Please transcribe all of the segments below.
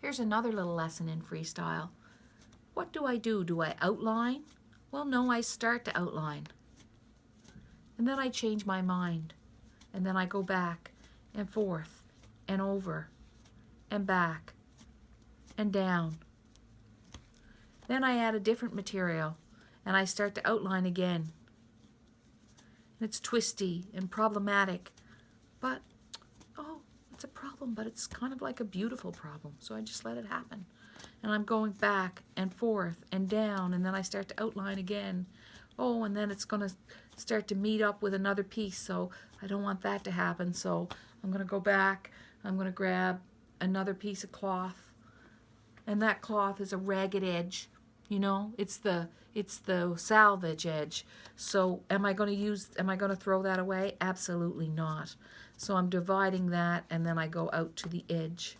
Here's another little lesson in freestyle. What do I do? Do I outline? Well, no, I start to outline. And then I change my mind. And then I go back and forth and over and back and down. Then I add a different material and I start to outline again. It's twisty and problematic, but oh, it's a problem, but it's kind of like a beautiful problem, so I just let it happen. And I'm going back and forth and down, and then I start to outline again. Oh, and then it's going to start to meet up with another piece, so I don't want that to happen, so I'm going to go back, I'm going to grab another piece of cloth, and that cloth is a ragged edge, you know, it's the salvage edge. So am I going to throw that away? Absolutely not. So I'm dividing that, and then I go out to the edge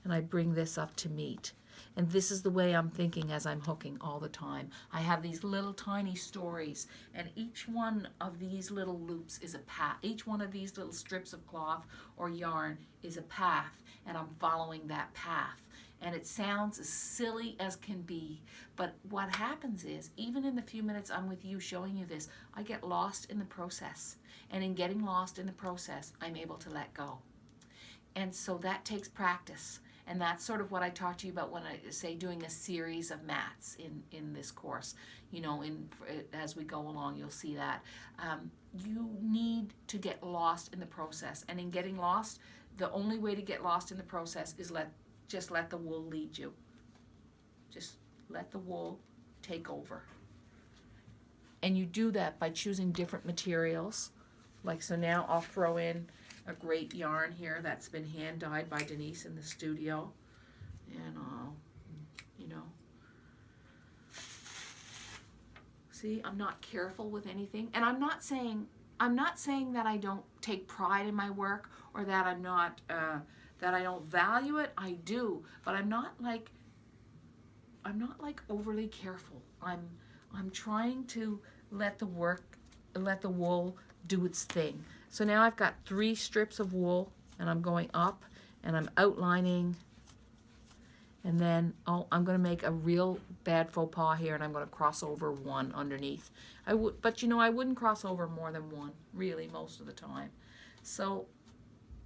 and I bring this up to meet. And this is the way I'm thinking as I'm hooking all the time. I have these little tiny stories, and each one of these little loops is a path. Each one of these little strips of cloth or yarn is a path, and I'm following that path. And it sounds as silly as can be, but what happens is, even in the few minutes I'm with you showing you this, I get lost in the process. And in getting lost in the process, I'm able to let go. And so that takes practice. And that's sort of what I talk to you about when I say doing a series of mats in this course. You know, as we go along, you'll see that. You need to get lost in the process. And in getting lost, the only way to get lost in the process is just let the wool lead you. Just let the wool take over. And you do that by choosing different materials. Like, so now I'll throw in a great yarn here that's been hand dyed by Denise in the studio. And I'll, you know, see, I'm not careful with anything. And I'm not saying that I don't take pride in my work, or that I'm not that I don't value it. I do, but I'm not like overly careful. I'm trying to let the wool do its thing. So now I've got 3 strips of wool, and I'm going up and I'm outlining, and then I'm going to make a real bad faux pas here, and I'm going to cross over one underneath. But you know, I wouldn't cross over more than one really most of the time. So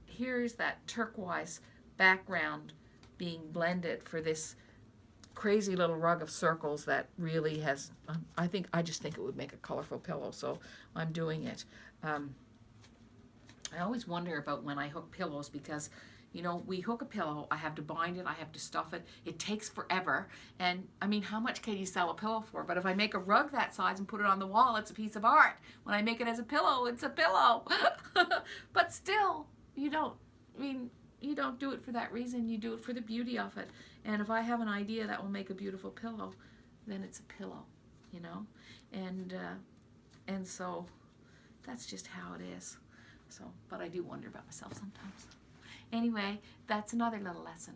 here's that turquoise background being blended for this crazy little rug of circles that really has, I just think it would make a colorful pillow, so I'm doing it. I always wonder about when I hook pillows, because, you know, we hook a pillow, I have to bind it, I have to stuff it, it takes forever, and I mean, how much can you sell a pillow for? But if I make a rug that size and put it on the wall, it's a piece of art. When I make it as a pillow, it's a pillow. But still, you don't do it for that reason, you do it for the beauty of it. And if I have an idea that will make a beautiful pillow, then it's a pillow, you know? And so that's just how it is. So, but I do wonder about myself sometimes. Anyway, that's another little lesson.